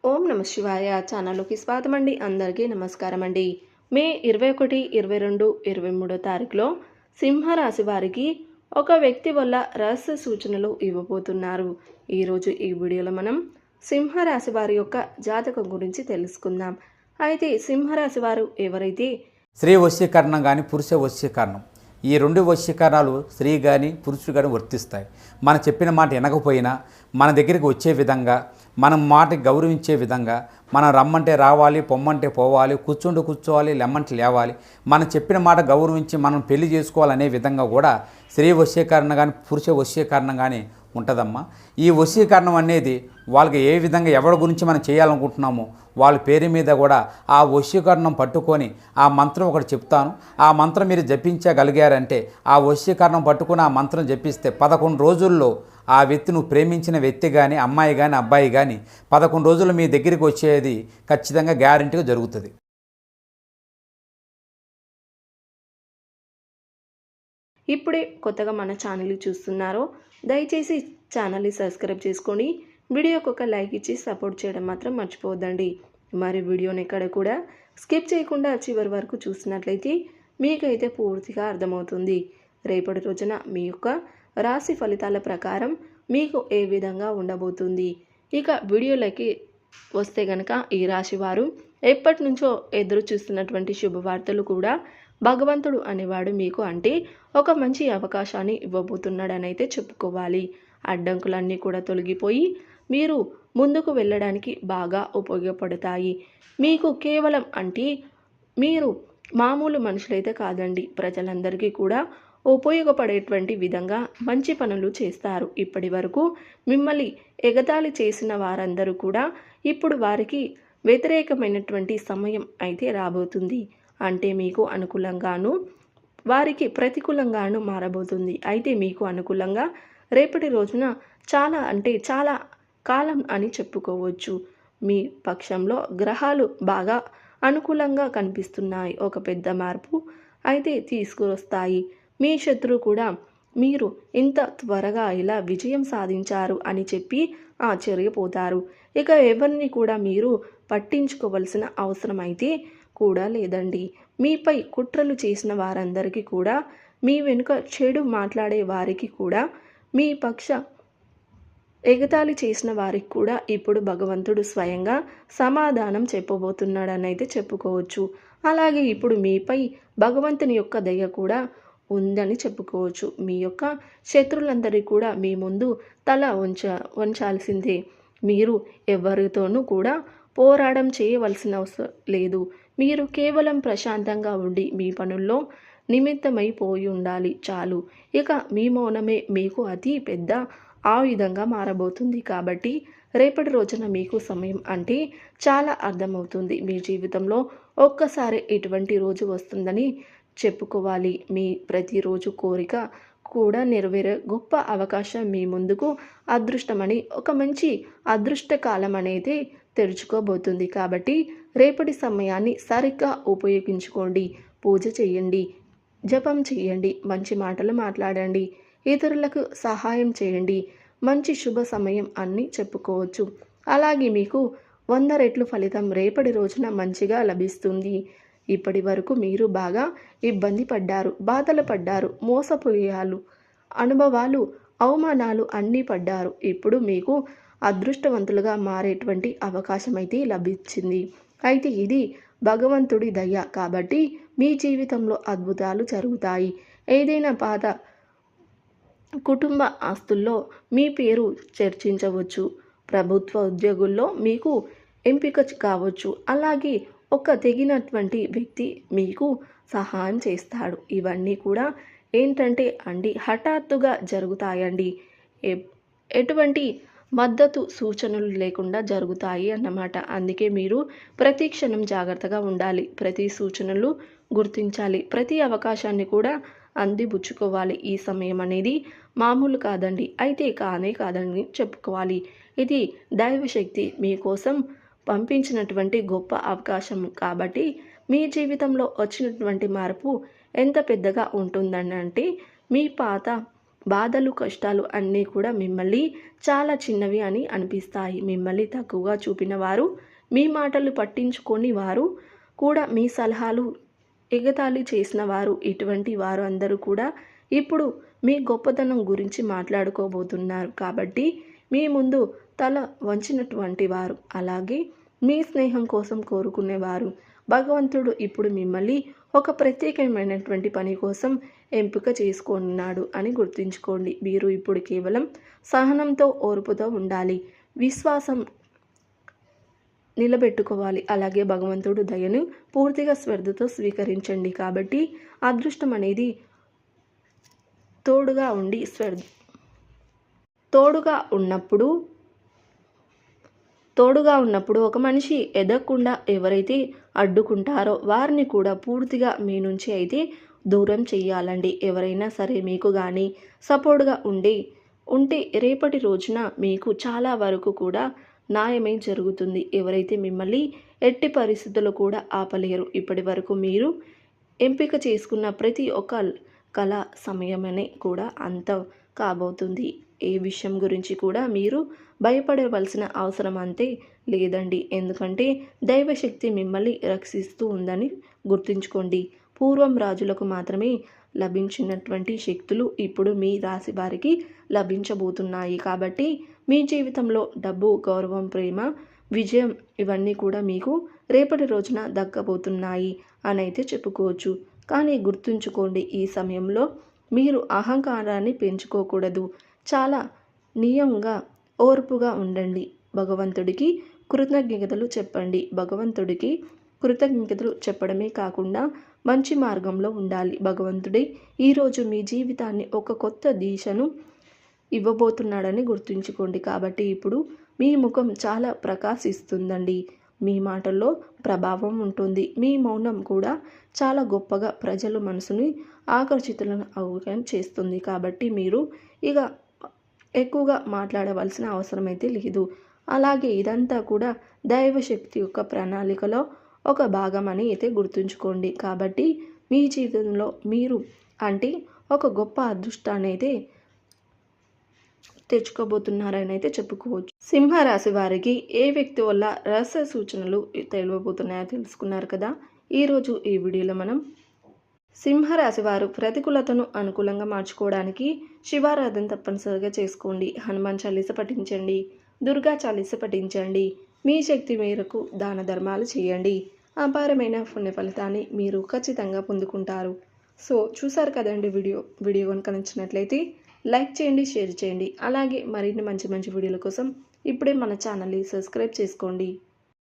ఓం నమ శివాయ ఛానల్లోకి స్వాగతం అండి. అందరికీ నమస్కారం అండి. మే 21, 22, 23 తారీఖులో సింహరాశి వారికి ఒక వ్యక్తి వల్ల రహస్య సూచనలు ఇవ్వబోతున్నారు. ఈరోజు ఈ వీడియోలో మనం సింహరాశి వారి యొక్క జాతకం గురించి తెలుసుకుందాం. అయితే సింహరాశి వారు ఎవరైతే స్త్రీ వశీకరణం కానీ పురుష వశీకరణం, ఈ రెండు వశీకరణాలు స్త్రీ కానీ పురుషుడు కానీ వర్తిస్తాయి. మనం చెప్పిన మాట వినకపోయినా మన దగ్గరికి వచ్చే విధంగా, మనం మాటకి గౌరవించే విధంగా, మనం రమ్మంటే రావాలి, పొమ్మంటే పోవాలి, కూర్చోవాలి, లెమ్మంటే లేవాలి, మనం చెప్పిన మాట గౌరవించి మనం పెళ్లి చేసుకోవాలనే విధంగా కూడా స్త్రీ వశీకరణ కానీ పురుష వశీకరణం కానీ ఉంటుందమ్మా. ఈ వశీకరణం అనేది వాళ్ళకి ఏ విధంగా ఎవరి గురించి మనం చేయాలనుకుంటున్నామో వాళ్ళ పేరు మీద కూడా ఆ వశీకరణం పట్టుకొని ఆ మంత్రం ఒకటి చెప్తాను. ఆ మంత్రం మీరు జపించగలిగారంటే ఆ వశీకరణం పట్టుకొని ఆ మంత్రం జపిస్తే 11 రోజుల్లో ఆ వ్యక్తి నువ్వు ప్రేమించిన వ్యక్తి కానీ అమ్మాయి కానీ అబ్బాయి కానీ 11 రోజులు మీ దగ్గరికి వచ్చేది ఖచ్చితంగా గ్యారెంటీగా జరుగుతుంది. ఇప్పుడే కొత్తగా మన ఛానల్ని చూస్తున్నారో దయచేసి ఛానల్ని సబ్స్క్రైబ్ చేసుకొని వీడియోకి ఒక లైక్ ఇచ్చి సపోర్ట్ చేయడం మాత్రం మర్చిపోవద్దండి. మరి వీడియోని ఎక్కడ కూడా స్కిప్ చేయకుండా చివరి వరకు చూసినట్లయితే మీకైతే పూర్తిగా అర్థమవుతుంది. రేపటి రోజున మీ యొక్క రాశి ఫలితాల ప్రకారం మీకు ఏ విధంగా ఉండబోతుంది. ఇక వీడియోలోకి వస్తే గనక ఈ రాశి వారు ఎప్పటి నుంచో ఎదురు చూస్తున్నటువంటి శుభవార్తలు కూడా భగవంతుడు అనేవాడు మీకు అంటే ఒక మంచి అవకాశాన్ని ఇవ్వబోతున్నాడని అయితే చెప్పుకోవాలి. అడ్డంకులన్నీ కూడా తొలగిపోయి మీరు ముందుకు వెళ్ళడానికి బాగా ఉపయోగపడతాయి. మీకు కేవలం అంటే మీరు మామూలు మనుషులైతే కాదండి, ప్రజలందరికీ కూడా ఉపయోగపడేటువంటి విధంగా మంచి పనులు చేస్తారు. ఇప్పటి వరకు మిమ్మల్ని ఎగతాళి చేసిన వారందరూ కూడా ఇప్పుడు వారికి వ్యతిరేకమైనటువంటి సమయం అయితే రాబోతుంది. అంటే మీకు అనుకూలంగాను వారికి ప్రతికూలంగాను మారబోతుంది. అయితే మీకు అనుకూలంగా రేపటి రోజున చాలా కాలం అని చెప్పుకోవచ్చు. మీ పక్షంలో గ్రహాలు బాగా అనుకూలంగా కనిపిస్తున్నాయి. ఒక పెద్ద మార్పు అయితే తీసుకువస్తాయి. మీ శత్రువు కూడా మీరు ఇంత త్వరగా ఇలా విజయం సాధించారు అని చెప్పి ఆశ్చర్యపోతారు. ఇక ఎవరిని కూడా మీరు పట్టించుకోవలసిన అవసరం అయితే కూడా లేదండి. మీపై కుట్రలు చేసిన వారందరికీ కూడా, మీ వెనుక చెడు మాట్లాడే వారికి కూడా, మీ పక్ష ఎగతాళి చేసిన వారికి కూడా ఇప్పుడు భగవంతుడు స్వయంగా సమాధానం చెప్పబోతున్నాడని అయితే చెప్పుకోవచ్చు. అలాగే ఇప్పుడు మీపై భగవంతుని యొక్క దయ కూడా ఉందని చెప్పుకోవచ్చు. మీ యొక్క శత్రులందరికీ కూడా మీ ముందు తల వంచాల్సిందే. మీరు ఎవరితోనూ కూడా పోరాటం చేయవలసిన అవసరం లేదు. మీరు కేవలం ప్రశాంతంగా ఉండి మీ పనుల్లో నిమిత్తమైపోయి ఉండాలి చాలు. ఇక మీ మౌనమే మీకు అతి పెద్ద ఆయుధంగా మారబోతుంది. కాబట్టి రేపటి రోజున మీకు సమయం అంటే చాలా అర్థమవుతుంది. మీ జీవితంలో ఒక్కసారి ఇటువంటి రోజు వస్తుందని చెప్పుకోవాలి. మీ ప్రతిరోజు కోరిక కూడా నెరవేరే గొప్ప అవకాశం మీ ముందుకు అదృష్టమని ఒక మంచి అదృష్ట కాలం అనేది తెరుచుకోబోతుంది. కాబట్టి రేపటి సమయాన్ని సరిగ్గా ఉపయోగించుకోండి. పూజ చేయండి, జపం చేయండి, మంచి మాటలు మాట్లాడండి, ఇతరులకు సహాయం చేయండి. మంచి శుభ సమయం అన్నీ చెప్పుకోవచ్చు. అలాగే మీకు 100 రెట్లు ఫలితం రేపటి రోజున మంచిగా లభిస్తుంది. ఇప్పటి వరకు మీరు బాగా ఇబ్బంది పడ్డారు, బాధలు పడ్డారు, మోసపోయాలు, అనుభవాలు, అవమానాలు అన్నీ పడ్డారు. ఇప్పుడు మీకు అదృష్టవంతులుగా మారేటువంటి అవకాశం అయితే లభించింది. అయితే ఇది భగవంతుడి దయ. కాబట్టి మీ జీవితంలో అద్భుతాలు జరుగుతాయి. ఏదైనా పాత కుటుంబ ఆస్తుల్లో మీ పేరు చర్చించవచ్చు. ప్రభుత్వ ఉద్యోగుల్లో మీకు ఎంపిక కావచ్చు. అలాగే ఒక తెగినటువంటి వ్యక్తి మీకు సహాయం చేస్తాడు. ఇవన్నీ కూడా ఏంటంటే హఠాత్తుగా జరుగుతాయండి. ఎటువంటి మద్దతు సూచనలు లేకుండా జరుగుతాయి అన్నమాట. అందుకే మీరు ప్రతి క్షణం జాగ్రత్తగా ఉండాలి. ప్రతి సూచనలు గుర్తించాలి. ప్రతి అవకాశాన్ని కూడా అందిపుచ్చుకోవాలి. ఈ సమయం అనేది మామూలు కాదండి, అయితే కాదని చెప్పుకోవాలి. ఇది దైవశక్తి మీకోసం పంపించినటువంటి గొప్ప అవకాశం. కాబట్టి మీ జీవితంలో వచ్చినటువంటి మార్పు ఎంత పెద్దగా ఉంటుందని అంటే మీ పాత బాధలు కష్టాలు అన్నీ కూడా మిమ్మల్ని చాలా చిన్నవి అని అనిపిస్తాయి. మిమ్మల్ని తక్కువగా చూపిన వారు, మీ మాటలు పట్టించుకొని వారు కూడా మీ సలహాలు ఎగతాళి చేసిన వారు, ఇటువంటి వారు అందరూ కూడా ఇప్పుడు మీ గొప్పతనం గురించి మాట్లాడుకోబోతున్నారు. కాబట్టి మీ ముందు తల వంచినటువంటి వారు, అలాగే మీ స్నేహం కోసం కోరుకునేవారు, భగవంతుడు ఇప్పుడు మిమ్మల్ని ఒక ప్రత్యేకమైనటువంటి పని కోసం ఎంపిక చేసుకున్నాడు అని గుర్తుంచుకోండి. మీరు ఇప్పుడు కేవలం సహనంతో ఓర్పుతో ఉండాలి, విశ్వాసం నిలబెట్టుకోవాలి. అలాగే భగవంతుడు దయను పూర్తిగా శ్రద్ధతో స్వీకరించండి. కాబట్టి అదృష్టం అనేది తోడుగా ఉండి తోడుగా ఉన్నప్పుడు ఒక మనిషి ఎదగకుండా ఎవరైతే అడ్డుకుంటారో వారిని కూడా పూర్తిగా మీ నుంచి అయితే దూరం చెయ్యాలండి. ఎవరైనా సరే మీకు కానీ సపోర్ట్గా ఉంటే రేపటి రోజున మీకు చాలా వరకు కూడా న్యాయమే జరుగుతుంది. ఎవరైతే మిమ్మల్ని ఎట్టి పరిస్థితుల్లో కూడా ఆపలేరు. ఇప్పటి వరకు మీరు ఎంపిక చేసుకున్న ప్రతి ఒక్క కళ సమయమనే కూడా అంతం కాబోతుంది. ఏ విషయం గురించి కూడా మీరు భయపడవలసిన అవసరం అంతే లేదండి. ఎందుకంటే దైవశక్తి మిమ్మల్ని రక్షిస్తూ ఉందని గుర్తుంచుకోండి. పూర్వం రాజులకు మాత్రమే లభించినటువంటి శక్తులు ఇప్పుడు మీ రాశి వారికి లభించబోతున్నాయి. కాబట్టి మీ జీవితంలో డబ్బు, గౌరవం, ప్రేమ, విజయం ఇవన్నీ కూడా మీకు రేపటి రోజున దక్కబోతున్నాయి అని అయితే చెప్పుకోవచ్చు. కానీ గుర్తుంచుకోండి, ఈ సమయంలో మీరు అహంకారాన్ని పెంచుకోకూడదు. చాలా నియంగా ఓర్పుగా ఉండండి. భగవంతుడికి కృతజ్ఞతలు చెప్పండి. భగవంతుడికి కృతజ్ఞతలు చెప్పడమే కాకుండా మంచి మార్గంలో ఉండాలి. భగవంతుడే ఈరోజు మీ జీవితాన్ని ఒక కొత్త దిశను ఇవ్వబోతున్నాడని గుర్తుంచుకోండి. కాబట్టి ఇప్పుడు మీ ముఖం చాలా ప్రకాశిస్తుందండి. మీ మాటల్లో ప్రభావం ఉంటుంది. మీ మౌనం కూడా చాలా గొప్పగా ప్రజల మనసుని ఆకర్షితులను అవగాహన చేస్తుంది. కాబట్టి మీరు ఇక ఎక్కువగా మాట్లాడవలసిన అవసరం అయితే లేదు. అలాగే ఇదంతా కూడా దైవశక్తి యొక్క ప్రణాళికలో ఒక భాగం అని అయితే గుర్తుంచుకోండి. కాబట్టి మీ జీవితంలో మీరు అంటే ఒక గొప్ప అదృష్టాన్ని అయితే తెచ్చుకోబోతున్నారని అయితే చెప్పుకోవచ్చు. సింహరాశి వారికి ఏ వ్యక్తి వల్ల రహస్య సూచనలు తెలియబోతున్నాయో తెలుసుకున్నారు కదా. ఈరోజు ఈ వీడియోలో మనం సింహరాశి వారు ప్రతికూలతను అనుకూలంగా మార్చుకోవడానికి శివారాధన తప్పనిసరిగా చేసుకోండి. హనుమాన్ చాలీస పఠించండి, దుర్గా చాలీస పఠించండి. మీ శక్తి మేరకు దాన ధర్మాలు చేయండి. అపారమైన పుణ్య ఫలితాన్ని మీరు ఖచ్చితంగా పొందుకుంటారు. సో చూసారు కదండి వీడియో కనుక నచ్చినట్లయితే లైక్ చేయండి, షేర్ చేయండి. అలాగే మరిన్ని మంచి వీడియోల కోసం ఇప్పుడే మన ఛానల్ని సబ్స్క్రైబ్ చేసుకోండి.